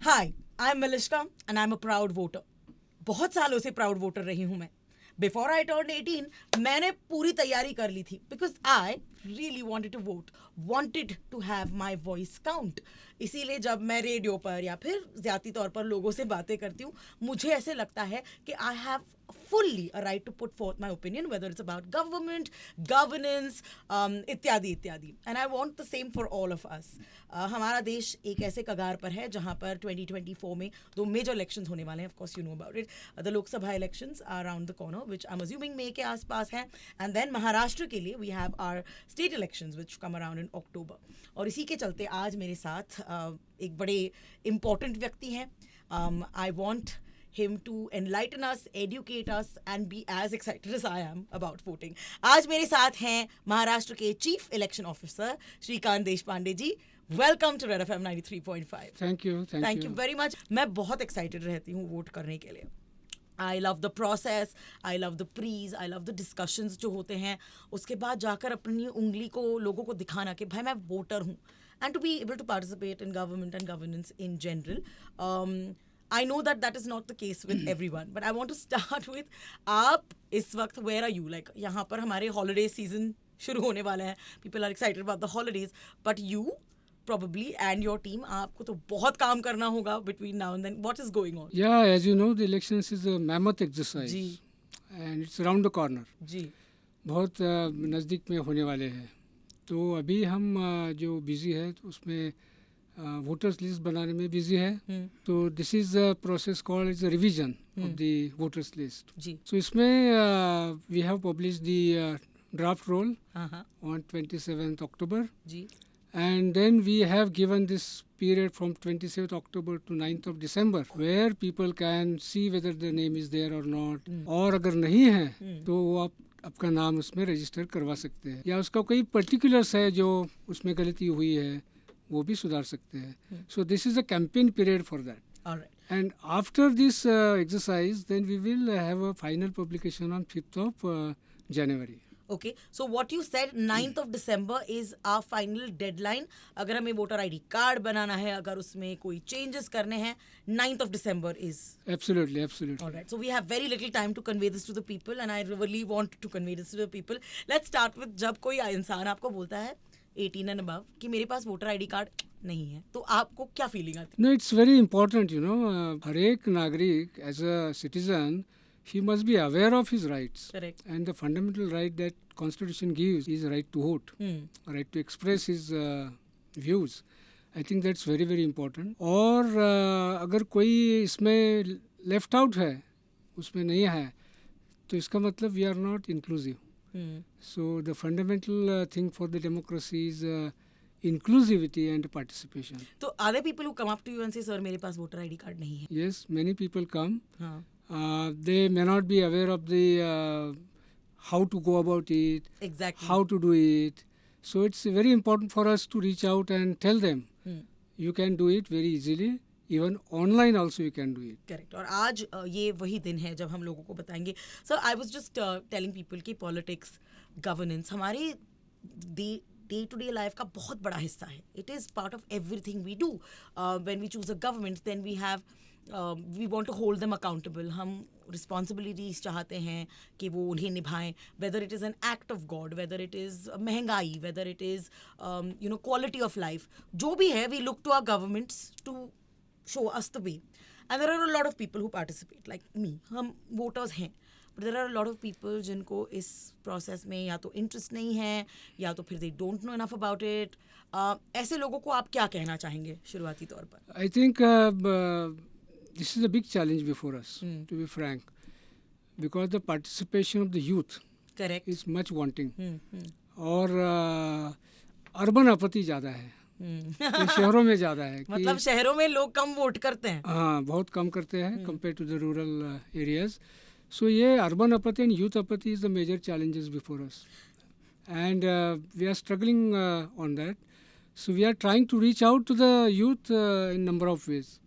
Hi, I am Malishka and I am a proud voter. बहुत सालों से प्राउड वोटर रही हूं मैं. बिफोर आई टर्न 18 मैंने पूरी तैयारी कर ली थी because I really wanted to vote, wanted to have my voice count. इसीलिए जब मैं रेडियो पर या फिर ज्यादा तौर पर लोगों से बातें करती हूँ, मुझे ऐसे लगता है कि I have fully a right to put forth my opinion, whether it's about government, governance, इत्यादि इत्यादि. And I want the same for all of us. हमारा देश एक ऐसे कगार पर है जहाँ पर 2024 में दो मेजर इलेक्शंस होने वाले हैं. Of course you know about it. The Lok Sabha elections are around the corner, which I'm assuming मई के आसपास हैं. And then महाराष्ट्र के लिए we have our state elections which come around in October. और इसी के चलते आज मेरे साथ एक बड़े important व्यक्ति हैं. I want him to enlighten us, educate us and be as excited as I am about voting. आज मेरे साथ हैं महाराष्ट्र के chief election officer Shrikant Deshpande ji. Welcome to red FM 93.5. Thank you very much. मैं बहुत एक्साइटेड रहती हूँ वोट करने के लिए. I love the process, I love the breeze, I love the discussions जो होते हैं. उसके बाद जाकर अपनी उंगली को लोगों को दिखाना कि भाई मैं वोटर हूँ. And to be able to participate in government and governance in general. I know that that is not the case with everyone, but I want to start with आप इस वक्त where are you? Like यहाँ पर हमारे holiday season शुरू होने वाले हैं. People are excited about the holidays, but you probably and your team आपको तो बहुत काम करना होगा between now and then. What is going on? Yeah, as you know, the elections is a mammoth exercise. Ji. And it's around the corner. जी. बहुत नज़दीक में होने वाले हैं. तो अभी हम जो बिजी है तो उसमें वोटर्स लिस्ट बनाने में बिजी है. तो this is a process called is revision of the voters list. So इसमें we have publish the draft roll on 27th October. And then we have given this period from 27th October to 9th of December where people can see whether the name is there or not. और अगर नहीं है तो वो आप आपका नाम उसमें रजिस्टर करवा सकते हैं, या उसका कोई पर्टिकुलर्स है जो उसमें गलती हुई है वो भी सुधार सकते हैं. So this is a campaign period for that. And after this exercise, then we will have a final publication on 5th of January. Okay, so what you said 9th of December is our final deadline. अगर हमें voter ID card बनाना है, अगर उसमें कोई changes करने हैं, 9th of December is. Absolutely. All right, so we have very little time to convey this to the people and I really want to convey this to the people. Let's start with जब कोई इंसान आपको बोलता है 18 and above कि मेरे पास voter ID card नहीं है, तो आपको क्या फीलिंग आती है? No, it's very important, you know. हर एक नागरिक as a citizen, he must be aware of his rights. Correct. And the fundamental right that Constitution gives is right to vote, right to express his views. I think that's very, very important. और अगर कोई इसमें left out है, उसमें नहीं है, तो इसका मतलब we are not inclusive. So the fundamental thing for the democracy is inclusivity and participation. So are there people who come up to you and say, sir, मेरे पास वोटर आईडी कार्ड नहीं है? Yes, many people come. हाँ. They may not be aware of the how to go about it, Exactly. how to do it. So it's very important for us to reach out and tell them you can do it very easily. Even online also you can do it. Correct. और आज ये वही दिन है जब हम लोगों को बताएंगे. So I was just telling people कि politics, governance हमारी day to day life का बहुत बड़ा हिस्सा है. It is part of everything we do. When we choose a government, then we want to hold them accountable. हम responsibilities चाहते हैं कि वो उन्हें निभाएं. Whether it is an act of God, whether it is महंगाई, whether it is quality of life, जो भी है, we look to our governments to show us the way. And there are a lot of people who participate, like me. हम voters हैं, but there are a lot of people जिनको इस process में या तो interest नहीं है या तो फिर they don't know enough about it. ऐसे लोगों को आप क्या कहना चाहेंगे शुरुआती तौर पर? I think this is a big challenge before us, to be frank, because the participation of the youth Correct. is much wanting. और अर्बन अपति ज़्यादा है. तो शहरों में ज़्यादा है. मतलब शहरों में लोग कम वोट करते हैं. हाँ, बहुत कम करते हैं compare to the rural areas. So ये urban apathy and youth apathy is the major challenges before us and we are struggling on that. So we are trying to reach out to the youth in number of ways.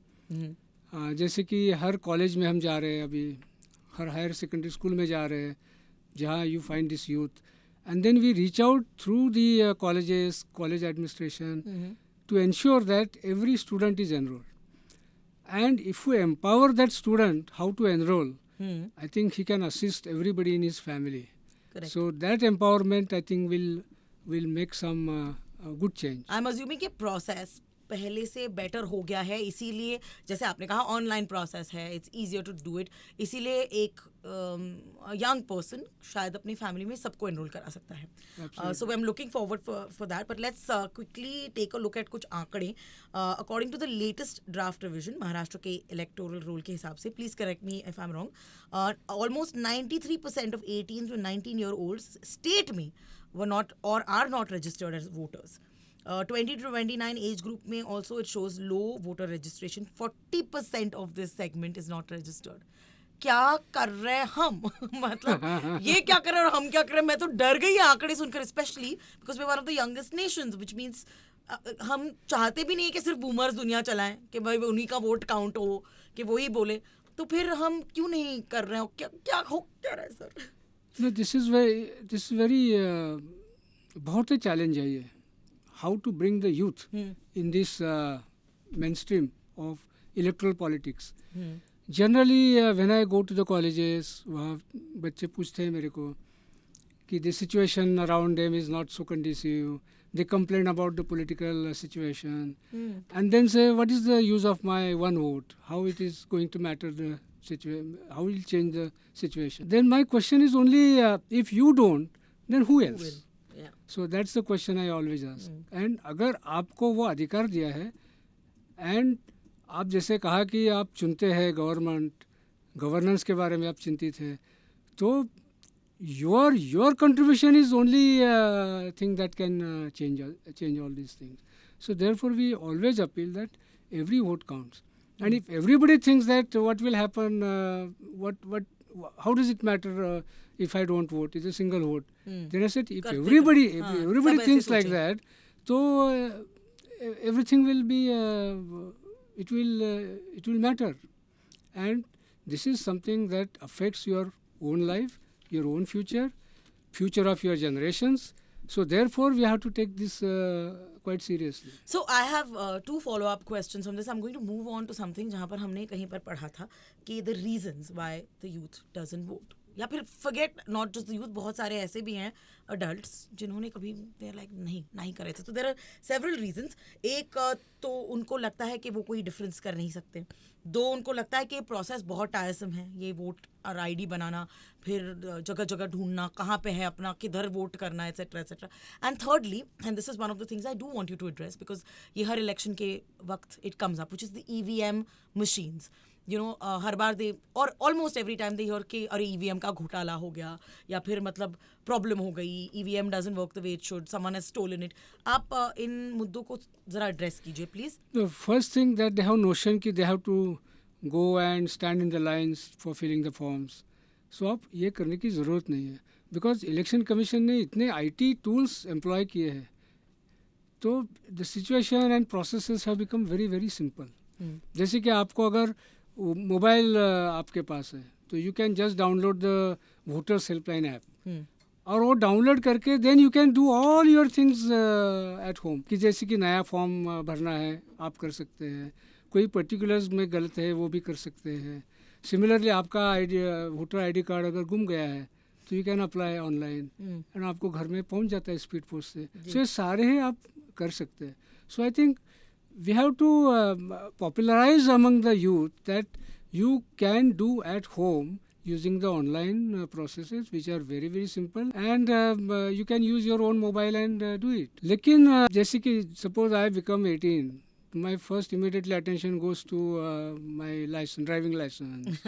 जैसे कि हर college में हम जा रहे हैं, अभी हर higher secondary school में जा रहे हैं जहाँ you find this youth. And then we reach out through the colleges, college administration to ensure that every student is enrolled. And if we empower that student how to enroll, Hmm. I think he can assist everybody in his family. Correct. So that empowerment, I think, will make some good change. I am assuming कि process पहले से better हो गया है, इसीलिए जैसे आपने कहा ऑनलाइन प्रोसेस है, it's easier to do it, इसीलिए एक यंग पर्सन शायद अपनी फैमिली में सबको एनरोल करा सकता है. So I am looking forward for that. But let's quickly take a look at कुछ आंकड़े. According to the latest draft revision Maharashtra के इलेक्टोरल रूल के हिसाब से, please correct me if I am wrong, almost 93% of 18 to 19 year olds state में were not or are not registered as voters. 20 to 29 age group में also it shows low voter registration. 40% of this segment is not registered. क्या कर रहे हैं हम? मतलब ये क्या कर रहे हैं और हम क्या कर रहे हैं? मैं तो डर गई आंकड़े सुनकर, specially because we are one of the youngest nations, which means हम चाहते भी नहीं है कि सिर्फ बूमर्स दुनिया चलाएं, कि भाई उन्हीं का वोट काउंट हो, कि वही बोले. तो फिर हम क्यों नहीं कर रहे हो? क्या क्या हो क्या रहा है sir? No, this is very बहुत ही चैलेंज है ये. How to bring the youth in this mainstream of electoral politics. Generally, when I go to the colleges, वहाँ बच्चे पूछते हैं मेरे को कि the situation around them is not so conducive. They complain about the political situation and then say, what is the use of my one vote? How it is going to matter the situation? How will change the situation? Then my question is only, if you don't, then who else? will? Yeah. So that's the question I always ask. And अगर आपको वो अधिकार दिया है, and आप जैसे कहा कि आप चुनते हैं गवर्नेंस के बारे में आप चिंतित हैं, तो your contribution is only thing that can change all these things. So therefore we always appeal that every vote counts. And if everybody thinks that what will happen, how does it matter if I don't vote? It's a single vote. Then I said, if everybody thinks like that, so everything will be it will matter. And this is something that affects your own life, your own future of your generations. So therefore we have to take this quite seriously. So I have two follow-up questions on this. I'm going to move on to something जहाँ पर हमने कहीं पर पढ़ा था कि the reasons why the youth doesn't vote. या फिर forget not just the youth, बहुत सारे ऐसे भी हैं adults जिन्होंने कभी they're like नहीं करे थे. तो there are several reasons. एक तो उनको लगता है कि वो कोई डिफरेंस कर नहीं सकते. दो, उनको लगता है कि ये प्रोसेस बहुत टायरसम है, ये वोट और आईडी बनाना, फिर जगह जगह ढूंढना कहाँ पे है अपना, किधर वोट करना, etcetera etcetera. And thirdly, and this is one of the things I do want you to address, because ये हर इलेक्शन के वक्त it comes up, which is the EVM machines. You know, हर बार दे और almost every time they hear कि अरे EVM का घोटाला हो गया, या फिर मतलब प्रॉब्लम हो गई, EVM doesn't work the way it should, someone has stolen it. आप इन मुद्दों को जरा एड्रेस कीजिए please. The first thing that they have notion कि they have to go and stand in the lines for filling the forms. So आप ये करने की ज़रूरत नहीं है, बिकॉज इलेक्शन कमीशन ने इतने IT टूल्स एम्प्लॉय किए हैं, तो the situation and processes have become very very simple. जैसे कि आपको अगर मोबाइल आपके पास है, तो you can just download the voters helpline app, और वो डाउनलोड करके then you can do all your things at home. कि जैसे कि नया फॉर्म भरना है आप कर सकते हैं, कोई पर्टिकुलर्स में गलत है वो भी कर सकते हैं. सिमिलरली आपका वोटर आईडी कार्ड अगर गुम गया है तो you can apply online and आपको घर में पहुंच जाता है स्पीड पोस्ट से. सो ये सारे हैं आप कर सकते हैं. So I think we have to popularise among the youth that you can do at home using the online processes which are very very simple, and you can use your own mobile and do it. लेकिन जैसे कि suppose I become 18, my first immediately attention goes to my license, driving license.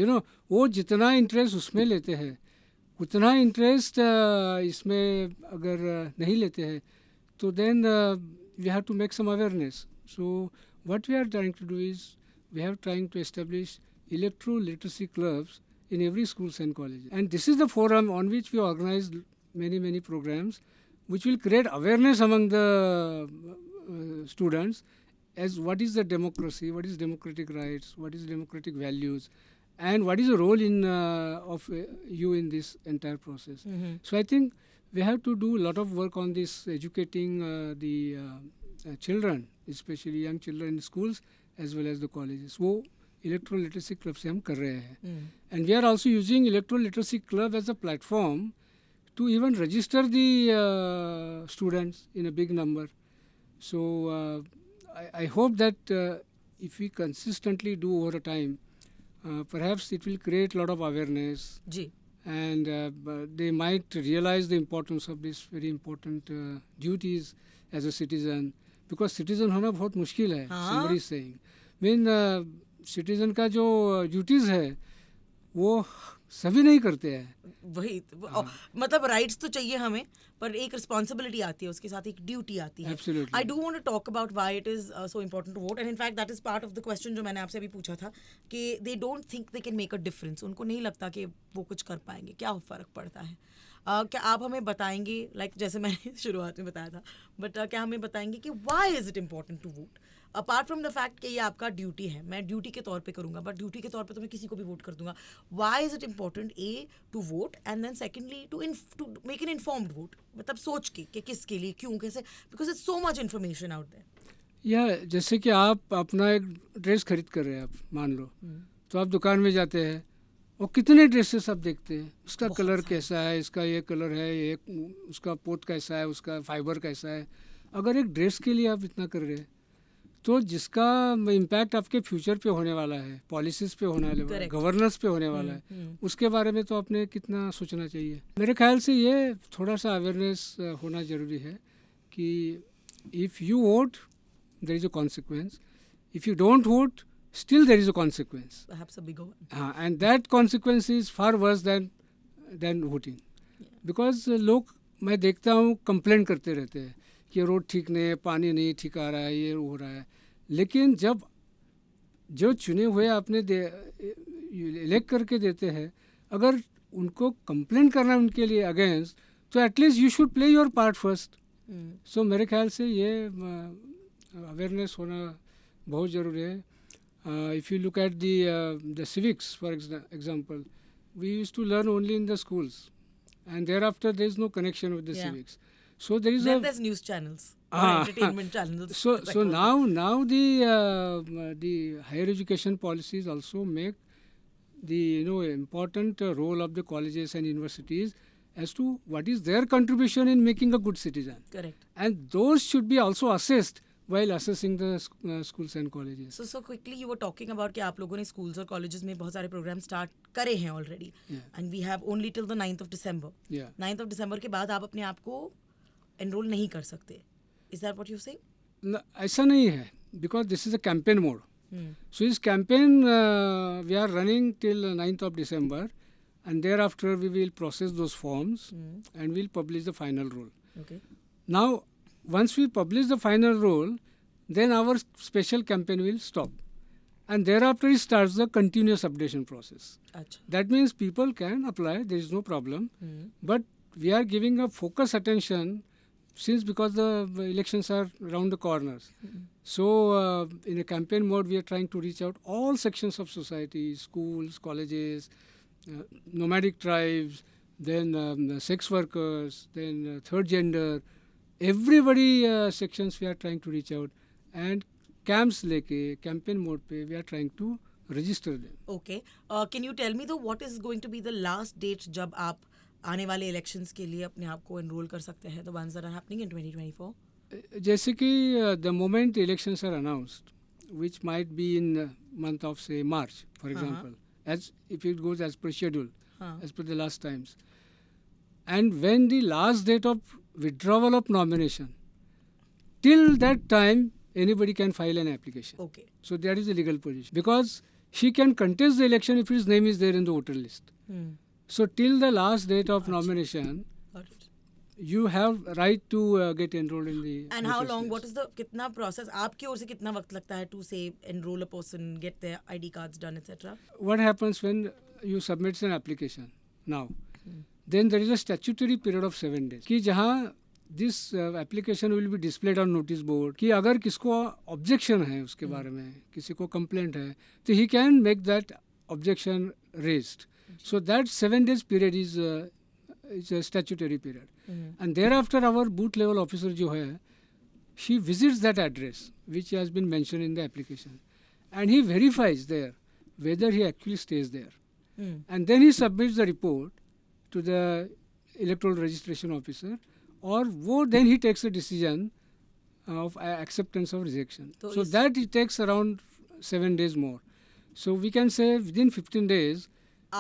You know, वो जितना interest उसमें लेते हैं उतना interest इसमें अगर नहीं लेते हैं, तो then we have to make some awareness. So what we are trying to do is we are trying to establish electoral literacy clubs in every schools and colleges, and this is the forum on which we organize many programs which will create awareness among the students as what is the democracy, what is democratic rights, what is democratic values, and what is the role in of you in this entire process. So I think we have to do a lot of work on this, educating the children, especially young children in schools as well as the colleges, वो electoral literacy club से हम कर रहे हैं. And we are also using electoral literacy club as a platform to even register the students in a big number. So I hope that if we consistently do over a time, perhaps it will create a lot of awareness. जी. And they might realize the importance of this very important duties as a citizen. Because citizen होना बहुत मुश्किल है. Somebody is saying. Citizen का जो duties है वो सभी नहीं करते हैं. वही मतलब राइट्स तो चाहिए हमें, पर एक रिस्पॉन्सिबिलिटी आती है, उसके साथ एक ड्यूटी आती है. I do want to talk about why it is so important to vote, and in fact that is part of the question जो मैंने आपसे अभी पूछा था कि they don't think they can make a difference. उनको नहीं लगता कि वो कुछ कर पाएंगे. क्या फ़र्क पड़ता है? क्या आप हमें बताएंगे, लाइक जैसे मैंने शुरुआत में बताया था, बट क्या हमें बताएंगे कि why is it important to vote, apart from the fact कि ये आपका ड्यूटी है, मैं ड्यूटी के तौर पे करूंगा, बट ड्यूटी के तौर पे तो मैं किसी को भी वोट कर दूंगा. Why is it important a to vote, and then secondly to make an informed vote, मतलब सोच के कि किसके लिए, क्यों, कैसे, because it's so much information out there. या जैसे कि आप अपना एक ड्रेस खरीद कर रहे हैं, आप मान लो, तो आप दुकान में जाते हैं और कितने ड्रेसेस आप देखते हैं, उसका कलर कैसा है, इसका ये कलर है, ये उसका पोत कैसा है, उसका फाइबर कैसा है. अगर एक ड्रेस के लिए आप इतना कर रहे हैं तो जिसका इम्पैक्ट आपके फ्यूचर पे होने वाला है, पॉलिसीज़ पे होने वाला है, गवर्नेंस पे होने वाला है, उसके बारे में तो आपने कितना सोचना चाहिए. मेरे ख्याल से ये थोड़ा सा अवेयरनेस होना ज़रूरी है कि if you vote there is a consequence, if you don't vote still there is a consequence. Perhaps a bigger one. And that consequence is far worse than voting. Because लोग, मैं देखता हूँ, कंप्लेंट करते रहते हैं कि रोड ठीक नहीं है, पानी नहीं ठीक आ रहा है, ये हो रहा है. लेकिन जब जो चुने हुए आपने इलेक्ट करके देते हैं, अगर उनको कंप्लेंट करना उनके लिए अगेंस्ट, तो at least you should play your part first. So मेरे ख्याल से ये अवेयरनेस होना बहुत ज़रूरी है. If you look at the civics, for example, we used to learn only in the schools, and thereafter there is no connection with the civics. So there's news channels, entertainment channels. So now the higher education policies also make the important role of the colleges and universities as to what is their contribution in making a good citizen. Correct. And those should be also assessed while assessing the schools and colleges. So quickly you were talking about कि आप लोगों ने schools और colleges में बहुत सारे programs start करे हैं already. And we have only till the 9th of December. 9th of December के बाद आप अपने आप को enroll नहीं कर सकते. Is that what you're saying? No, ऐसा नहीं है, because this is a campaign mode. So this campaign we are running till 9th of December, and thereafter we will process those forms and we'll publish the final rule. Okay. Now, once we publish the final rule, then our special campaign will stop, and thereafter it starts the continuous updation process. Achha. That means people can apply, there is no problem, but we are giving a focus attention since because the elections are around the corners. So in a campaign mode we are trying to reach out all sections of society, schools, colleges, nomadic tribes, then sex workers, then third gender, everybody sections we are trying to reach out, and camps leke campaign mode pe we are trying to register them. Okay. Can you tell me though what is going to be the last date जब आप आने वाले elections के लिए अपने आप को enrol कर सकते हैं, the ones that are happening in 2024? जैसे कि the moment elections are announced, which might be in the month of say March, for example, as if it goes as per schedule, as per the last times, and when the last date of withdrawal of nomination, till that time anybody can file an application. Okay. So that is a legal position, because he can contest the election if his name is there in the voter list. So till the last date of nomination, you have right to get enrolled in the. And how long? List. What is the कितना process? आपकी ओर से कितना वक्त लगता है to say enroll a person, get their ID cards done, etc. What happens when you submit an application now? Then there is a statutory period of 7 days. कि जहाँ this application will be displayed on notice board. कि अगर किसको objection है उसके बारे में, किसी को complaint है, तो he can make that objection raised. So that 7 days period is a statutory period. And thereafter our booth level officer जो है, she visits that address which has been mentioned in the application, and he verifies there whether he actually stays there. And then he submits the report to the electoral registration officer, or then he takes a decision of acceptance or rejection. So that it takes around 7 days more. So we can say within 15 days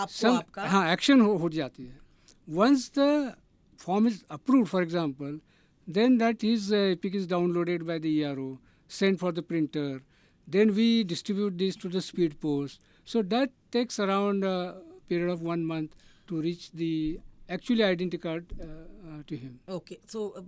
some action हो जाती है. Once the form is approved, for example, then that is EPIC is downloaded by the ERO, sent for the printer, then we distribute this to the speed post. So that takes around a period of 1 month to reach the actually identity card to him. Okay, so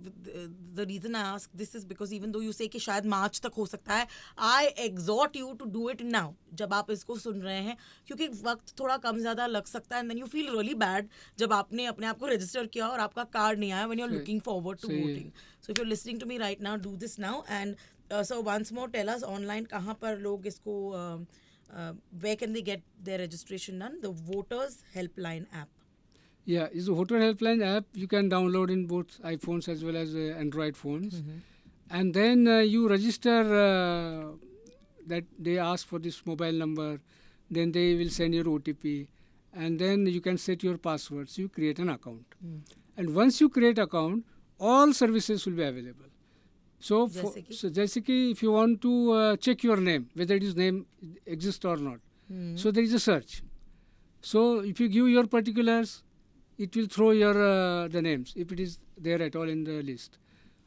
the reason I ask this is because even though you say कि शायद मार्च तक हो सकता है, I exhort you to do it now. जब आप इसको सुन रहे हैं, क्योंकि वक्त थोड़ा कम ज़्यादा लग सकता है, and then you feel really bad जब आपने अपने आप को register किया और आपका कार्ड नहीं आया when you're looking forward to voting. So if you're listening to me right now, do this now. And so once more, tell us online कहाँ पर लोग इसको where can they get their registration done? The Voters Helpline app. Yeah, it's a voter helpline app. You can download in both iPhones as well as Android phones. And then you register that they ask for this mobile number. Then they will send your OTP. And then you can set your passwords. You create an account. And once you create account, all services will be available. So, जैसे कि if you want to check your name, whether it is name exists or not. So there is a search. So if you give your particulars, it will throw your the names if it is there at all in the list.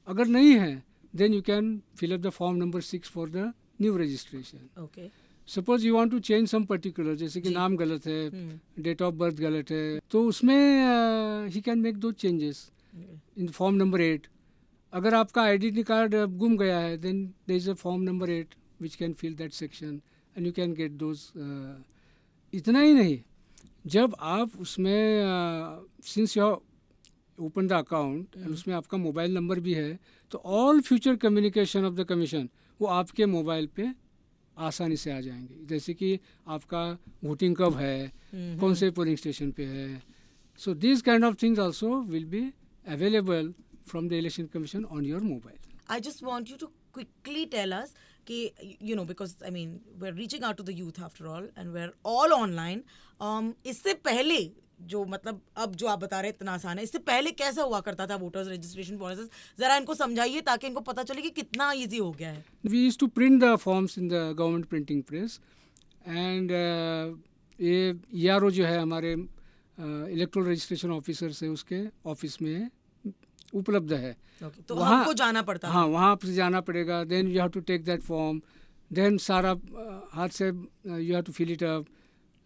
अगर नहीं है, then you can fill up the form number 6 for the new registration. Okay. Suppose you want to change some particulars, जैसे कि नाम गलत है, date of birth गलत है, तो उसमें he can make those changes in form number 8. अगर आपका आइडेंटिटी कार्ड गुम गया है, then there is a form number 8 which can fill that section and you can get those. इतना ही नहीं, जब आप उसमें since you open the account and उसमें आपका मोबाइल नंबर भी है, तो all future communication of the commission वो आपके मोबाइल पे आसानी से आ जाएंगे. जैसे कि आपका वोटिंग कब है, कौन से पोलिंग स्टेशन पे है. So these kind of things also will be available from the election commission on your mobile. I just want you to quickly tell us कि you know, because I mean we're reaching out to the youth after all and we're all online. इससे पहले जो मतलब अब जो आप बता रहे हैं इतना आसान है, इससे पहले कैसा हुआ करता था वोटर्स रजिस्ट्रेशन प्रोसेस, जरा इनको समझाइए ताकि इनको पता चले कि कितना इजी हो गया है. We used to print the forms in the government printing press and ये ERO जो है हमारे इलेक्टोरल रजिस्ट्रेशन ऑफिसर से उसके ऑफिस में उपलब्ध है. तो हमको जाना पड़ता है. हाँ, वहाँ से जाना पड़ेगा. Then you have to take that form, then सारा हाथ से you have to fill it up,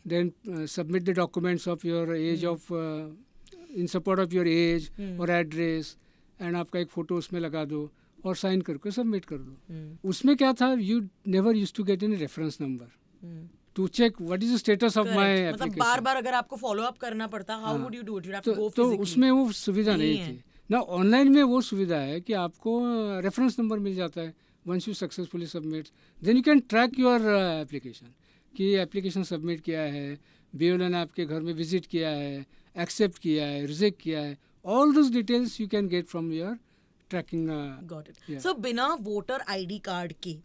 then submit the documents of your age of in support of your age और एड्रेस, एंड आपका एक फ़ोटो उसमें लगा दो और साइन करके सबमिट कर दो. उसमें क्या था, you never used to get any reference number to check what is the status of my application. मतलब बार-बार अगर आपको फॉलो अप करना पड़ता, how would you do it? You have to go physically. तो उसमें वो सुविधा नहीं थी ना. ऑनलाइन में वो सुविधा है कि आपको रेफरेंस नंबर मिल जाता है. once you successfully submit, then you can track your application कि एप्लीकेशन सबमिट किया है, BLO ने आपके घर में विजिट किया है, एक्सेप्ट किया है, रिजेक्ट किया है. all those details you can get from your tracking. Got it. Yeah. So बिना वोटर आईडी कार्ड के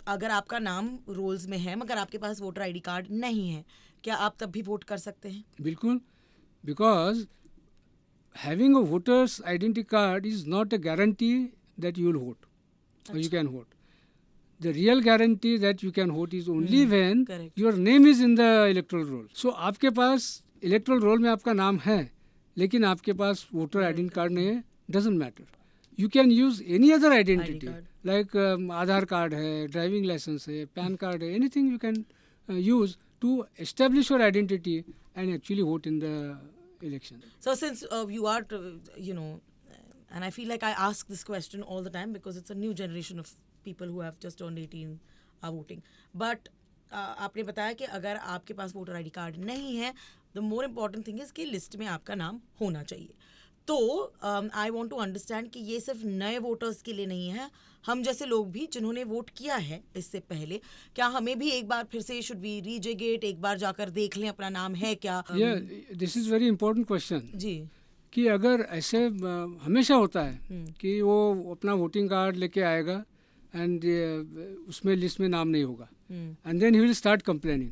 अगर आपका नाम रोल्स में है मगर आपके पास वोटर आईडी कार्ड नहीं है, क्या आप तब भी वोट कर सकते हैं? बिल्कुल, because having a voter's identity card is not a guarantee that you will vote or you can vote. The real guarantee that you can vote is only when your name is in the electoral roll. So आपके पास electoral roll में आपका नाम है लेकिन आपके पास voter identity card नहीं है, doesn't matter. You can use any other identity like Aadhaar card है, ड्राइविंग लाइसेंस है, पैन कार्ड है, anything you can use to establish your identity and actually vote in the election. So since you are, you know, and I feel like I ask this question all the time because it's a new generation of people who have just turned 18 are voting. But आपने बताया कि अगर आपके पास voter ID card नहीं है, the more important thing is कि list में आपका नाम होना चाहिए. तो आई वांट टू अंडरस्टैंड कि ये सिर्फ नए वोटर्स के लिए नहीं है, हम जैसे लोग भी जिन्होंने वोट किया है इससे पहले, क्या हमें भी एक बार फिर से शुड वी रीजेगेट, एक बार जाकर देख लें अपना नाम है क्या? This is very important question जी. कि अगर ऐसे हमेशा होता है कि वो अपना वोटिंग कार्ड लेके आएगा एंड उसमें लिस्ट में नाम नहीं होगा, and then he will start complaining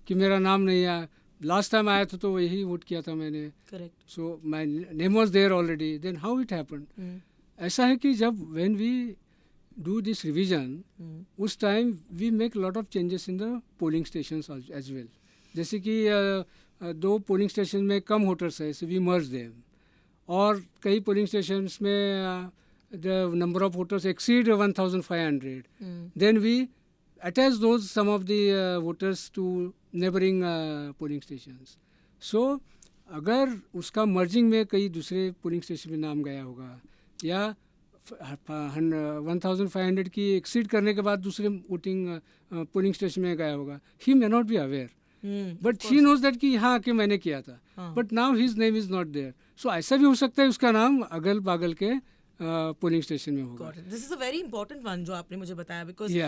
कि मेरा नाम नहीं आया, लास्ट टाइम आया था तो यही वोट किया था मैंने, correct. So my name was there already, then how it happened. ऐसा है कि जब when we do this revision, उस time we make lot of changes in the polling stations as well. जैसे कि दो पोलिंग स्टेशन में कम वोटर्स है, सो वी मर्ज देम, और कई पोलिंग स्टेशंस में the number of voters exceed 1500, then we attach those some of the voters to neighboring polling stations. So अगर उसका मर्जिंग में कई दूसरे पोलिंग स्टेशन में नाम गया होगा, या 1500 की एक्सीड करने के बाद दूसरे वोटिंग पोलिंग स्टेशन में गया होगा, he may not be aware, but he knows that कि यहाँ आके मैंने किया था, but now his name is not there. So ऐसा भी हो सकता है उसका नाम अगल बगल के पोलिंग स्टेशन में होगा। This is a very important one जो आपने मुझे बताया, बिकॉज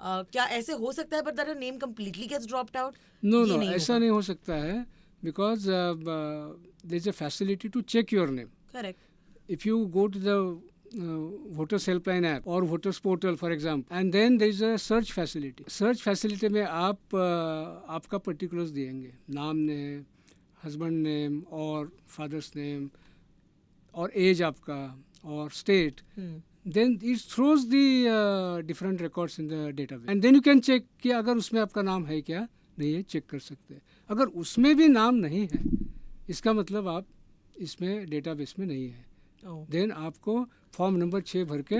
क्या ऐसे हो सकता है but that name completely gets dropped out? No no, ऐसा नहीं हो सकता है, because there is a facility to check your name. Correct. If you go to the voters helpline app और voters portal for example, and then there is a search facility. Search facility में आप आपका particulars देंगे, नाम name, husband name और father's name और age आपका और state, then it throws the different records in the database, and then you can check कि अगर उसमें आपका नाम है क्या नहीं है, चेक कर सकते हैं। अगर उसमें भी नाम नहीं है, इसका मतलब आप इसमें डेटाबेस में नहीं है, देन आपको फॉर्म नंबर 6 भर के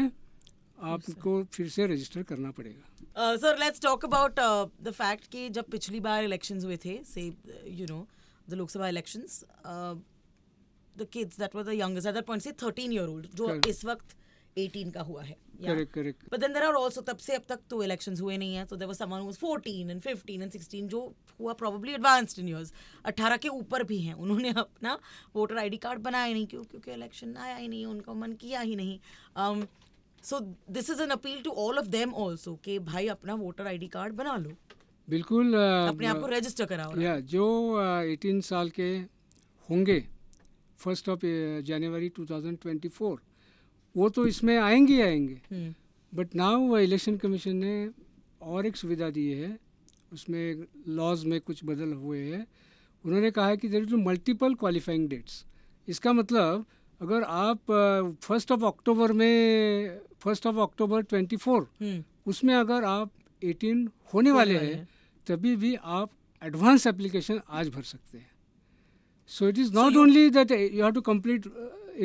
आपको फिर से रजिस्टर करना पड़ेगा। Sir let's talk about the fact कि जब पिछली बार इलेक्शंस हुए थे, से you know the Lok Sabha elections, the kids that were the youngest at that point से 13 ईयर ओल्ड, जो इस वक्त 18 का हुआ है। Correct. But then there are also, तब से अब तक तो इलेक्शंस हुए नहीं है, so there was someone who was 14 and 15 and 16 जो हुआ probably advanced in years, 18 के ऊपर भी हैं, उन्होंने अपना वोटर आईडी कार्ड बनाया नहीं, क्योंकि इलेक्शन आया ही नहीं, उनका मन किया ही नहीं। So this is an appeal to all of them also कि भाई अपना वोटर आईडी कार्ड बना लो, बिल्कुल अपने आप को रजिस्टर कराओ। या जो 18 साल के होंगे 1 जनवरी 2024, वो तो इसमें आएंगे ही आएंगे, बट नाउ इलेक्शन कमीशन ने और एक सुविधा दी है, उसमें लॉज में कुछ बदल हुए हैं। उन्होंने कहा है कि there is multiple qualifying dates. इसका मतलब अगर आप 1 अक्टूबर में 1 अक्टूबर 24 उसमें अगर आप 18 होने वाले हैं, तभी भी आप एडवांस एप्लीकेशन आज भर सकते हैं। So it is not only that you have to complete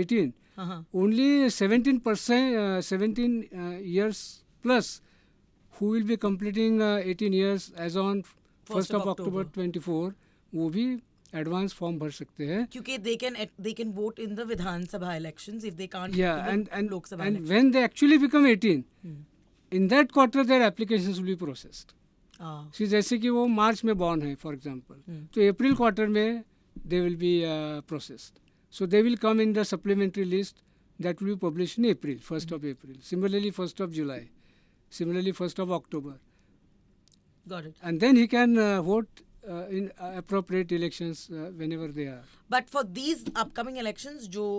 18, only 17 years plus who will be completing 18 years as on 1 October 24, वो भी एडवांस फॉर्म भर सकते हैं, क्योंकि they can vote in the Vidhan Sabha elections if they can't and Lok Sabha and when they actually become 18, in that quarter their applications will be processed. See, जैसे कि वो मार्च में बॉर्न है फॉर एग्जांपल, तो अप्रैल क्वार्टर में they will be processed. So they will come in the supplementary list that will be published in April, 1st of April. Similarly, 1st of July. Similarly, 1st of October. Got it. And then he can vote in appropriate elections whenever they are. But for these upcoming elections, जो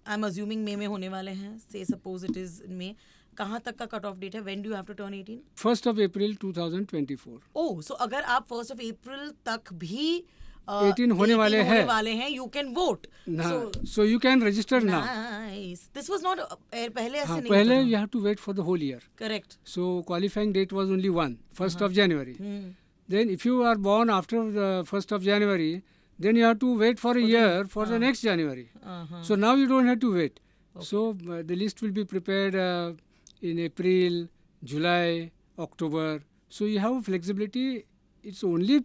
I'm assuming May में होने वाले हैं, say suppose it is in May, कहाँ तक का cut off date है? When do you have to turn 18? 1st of April 2024. Oh, so अगर आप 1st of April तक भी 18 होने वाले हैं, you can vote. So you can register now. Nice. This was not पहले ऐसे नहीं पहले था। you have to wait for the whole year. Correct. So qualifying date was only 1st of January. Then if you are born after the 1st of January, then you have to wait for a year for the next January. So now you don't have to wait. Okay. So the list will be prepared in April, July, October. So you have flexibility. It's only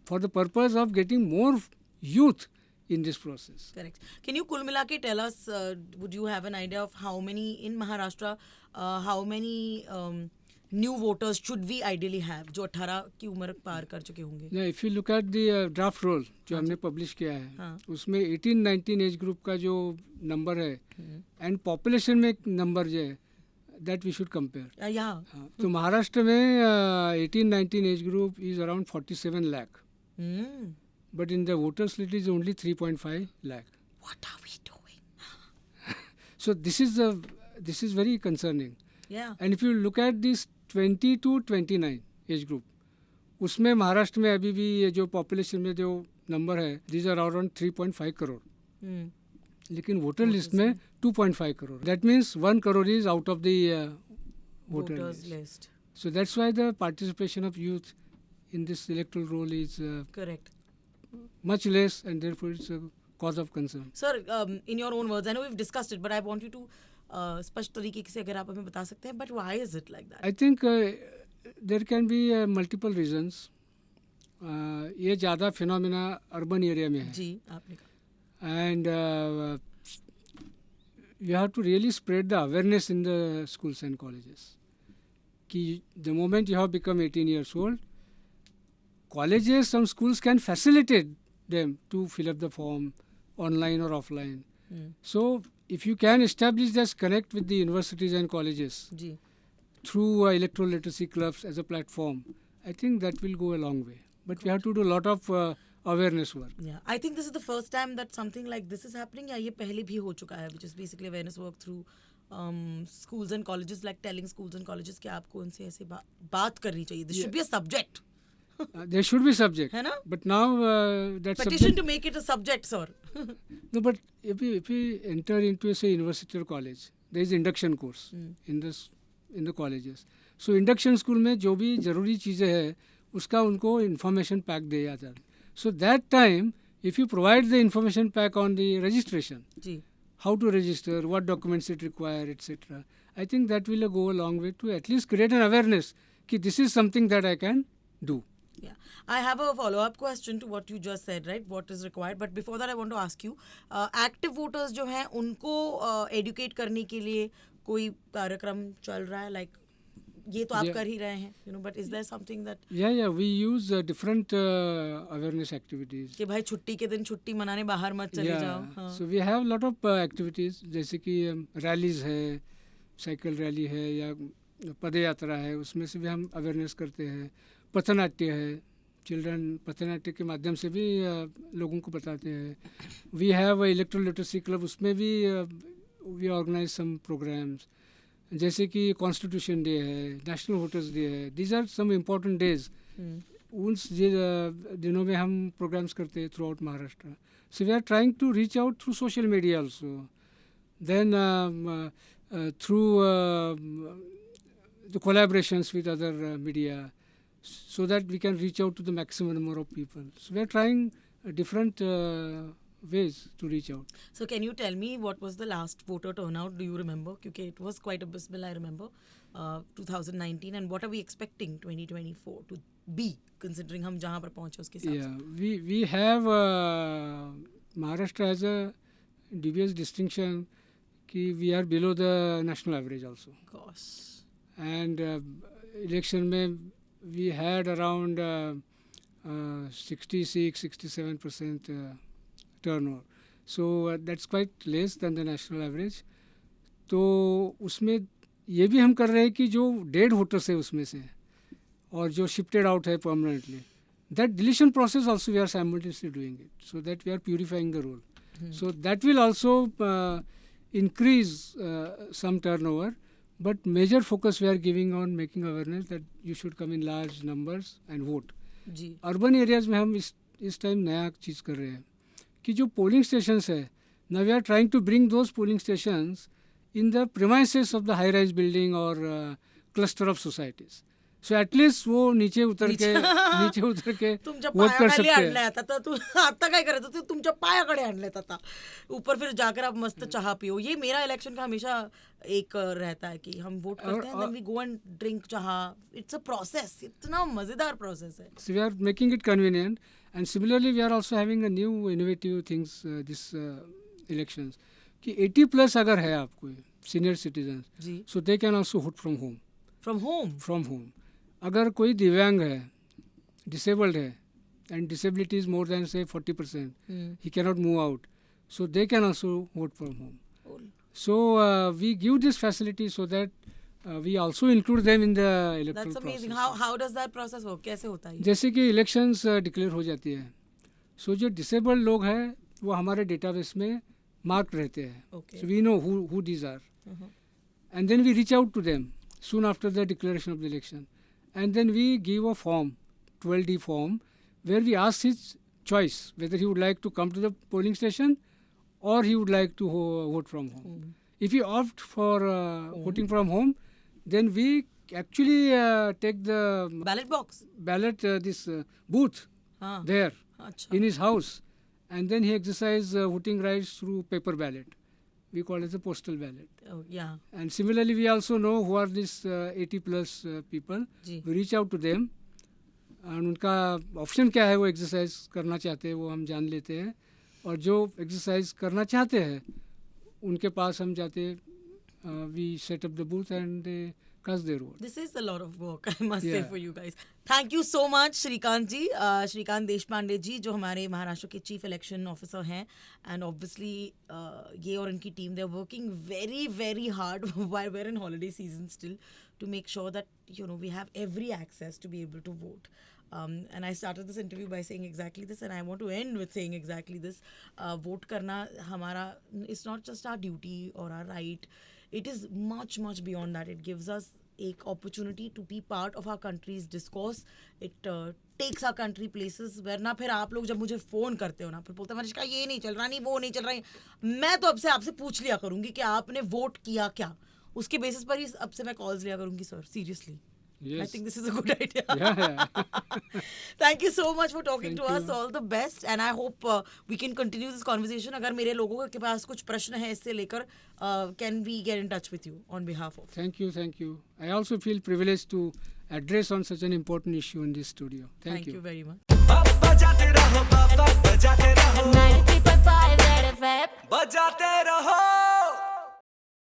for the purpose of getting more youth in this process. Correct. Can you kul mila ke tell us, would you have an idea of how many in Maharashtra, how many new voters should we ideally have जो 18 की उम्र पार कर चुके होंगे? ना if you look at the draft roll जो हाँ हमने पब्लिश किया है, हाँ। उसमें 18-19 एज ग्रुप का जो नंबर है एंड पॉपुलेशन में नंबर जो है दैट वी शुड कंपेयर। या हाँ, तो महाराष्ट्र में 18-19 age group is around 47 lakh, but in the voter स्लिट is only 3.5 lakh. What are we doing? So this is very concerning. या And if you look at this 20 to 29 age group, उसमें महाराष्ट्र में अभी भी ये जो पॉपुलेशन में जो नंबर है दीज आर अराउंड 3.5 करोड़, लेकिन वोटर लिस्ट में 2.5 crore. That means 1 crore is out of the voter voters list. List. So that's why the participation of youth in this electoral role is correct much less, and therefore it's a cause of concern. Sir, in your own words, I know we have discussed it but I want you to स्पष्ट तरीके से अगर आप हमें बता सकते हैं, but why is it like that? I think there can be multiple reasons. ये ज़्यादा फिनोमिना अर्बन एरिया में है, जी आपने कहा। and you have to really spread the awareness in the schools and colleges. कि the moment you have become 18 years old, colleges, some schools can facilitate them to fill up the form online or offline. So if you can establish this connect with the universities and colleges ji through electoral literacy clubs as a platform, I think that will go a long way. But we have to do a lot of awareness work. Yeah, I think this is the first time that something like this is happening, या ये पहले भी हो चुका है, which is basically awareness work through schools and colleges, like telling schools and colleges कि आपको उनसे ऐसे बात करनी चाहिए. This should be a subject. There should be subject, है ना? but now that Petition subject, to make it a subject, sir. no, but if we enter into say university or college, there is induction course in the colleges. So induction school में जो भी ज़रूरी चीज़ें हैं उसका उनको information pack दिया जाता है. So that time if you provide the information pack on the registration, ji how to register, what documents it require, etc., I think that will go a long way to at least create an awareness कि this is something that I can do. Yeah, I have a follow-up question to what you just said, right? What is required? But before that, I want to ask you, active voters जो हैं उनको educate करने के लिए कोई कार्यक्रम चल रहा है? Like ये तो आप Yeah. कर ही रहे हैं, you know, but is there something that Yeah, we use different awareness activities. कि भाई छुट्टी के दिन छुट्टी मनाने बाहर मत चले जाओ? हाँ. So we have lot of activities जैसे कि रैलीज है, साइकिल रैली है या पद यात्रा है, उसमें से भी हम अवेयरनेस करते हैं. पथनाट्य है, चिल्ड्रन पथनाट्य के माध्यम से भी लोगों को बताते हैं. We have electoral literacy club, उसमें भी वी ऑर्गेनाइज सम प्रोग्राम्स जैसे कि कॉन्स्टिट्यूशन डे है, नेशनल वोटर्स डे है. These are some important days. उन दिनों में हम प्रोग्राम्स करते हैं throughout Maharashtra. So we are trying to reach out through social media also, then through the collaborations with other media, so that we can reach out to the maximum number of people. So we are trying different ways to reach out. So can you tell me what was the last voter turnout? Do you remember? Because it was quite abysmal, I remember, 2019. And what are we expecting 2024 to be, considering हम जहाँ पर पहुँचे उसके हिसाब से? Yeah, we have Maharashtra has a dubious distinction कि we are below the national average also. Gosh. And election में we had around 66-67% turnover. So that's quite less than the national average. तो उसमें ये भी हम कर रहे हैं कि जो डेड वोटर्स है उसमें से और जो शिफ्टेड आउट है permanently, that deletion process also we are simultaneously doing it, so that we are purifying the roll. So that will also increase some turnover. But major focus we are giving on making awareness that you should come in large numbers and vote. जी. Urban areas में हम इस time नया चीज़ कर रहे हैं कि जो पोलिंग स्टेशंस है, now we are trying to bring those polling stations in the premises of the high rise building or cluster of societies. So at least वो नीचे उतर के तुमच्या वोट कर पायाखाली सकते आणलं हैं. आता तर तू आता काय करायचं, तू तुमच्या पायाकडे आणलेत आता, ऊपर फिर जाकर आप मस्त चाह पियो. ये मेरा इलेक्शन का हमेशा एक रहता है कि हम वोट करते हैं, then we go and drink चाह. इट्स अ प्रोसेस, इतना मजेदार प्रोसेस है. So we are making it convenient, and similarly we are also having a new innovative things this elections कि 80 plus अगर है आपको सीनियर सिटीजन, जी. so they can also vote from home. From home. From home. अगर कोई दिव्यांग है, disabled है, and disability is more than से 40%, he can not move out, so they can also vote from home. Cool. So we give this facility so that we also include them in the electoral That's amazing. process. How does that process work? कैसे होता है ये? जैसे कि elections declare हो जाती है, सो जो डिसेबल्ड लोग हैं वो हमारे डेटाबेस में मार्क रहते हैं. Okay. So we know who these are. Uh-huh. And then we reach out to them soon after the declaration of the election. And then we give a form, 12D form, where we ask his choice whether he would like to come to the polling station or he would like to vote from home. If he opt for voting from home, then we actually take the Ballot box. ballot, this booth हाँ. there अच्छा. in his house, and then he exercise voting rights through paper ballot. We call it the postal ballot. Oh, yeah. And similarly, we also know who are these 80 plus people. जी. We reach out to them and उनका option क्या है, वो exercise करना चाहते हैं, वो हम जान लेते हैं. और जो एक्सरसाइज करना चाहते हैं उनके पास हम जाते, we set up the booth and they cast their vote. This is a lot of work, I must say, Yeah. for you guys. Thank you so much, Shrikant ji, Shrikant Deshpande ji, जो हमारे महाराष्ट्र के चीफ इलेक्शन ऑफिसर हैं. एंड ऑब्वियसली ये और इनकी team, they are working very very hard while we're in holiday season still to make sure that, you know, we have every access to be able to vote. And I started this interview by saying exactly this, and I want to end with saying exactly this. Vote करना हमारा, it's not just our duty or our right. It is much, much beyond that. It gives us एक opportunity to be part of our country's discourse. It takes our country places. वरना फिर आप लोग जब मुझे phone करते हो ना, फिर बोलते हैं मनीषा ये नहीं चल रहा, नहीं वो नहीं चल रहा है. मैं तो अब से आपसे पूछ लिया करूँगी कि आपने वोट किया क्या. उसके बेसिस पर ही अब से मैं कॉल्स लिया करूँगी sir, seriously. Yes. I think this is a good idea. Yeah. Thank you so much for talking Thank to us. you. All the best, and I hope we can continue this conversation. अगर मेरे लोगों के पास कुछ प्रश्न है इससे लेकर, can we get in touch with you on behalf of? Thank you, thank you. I also feel privileged to address on such an important issue in this studio. Thank you. Thank you very much.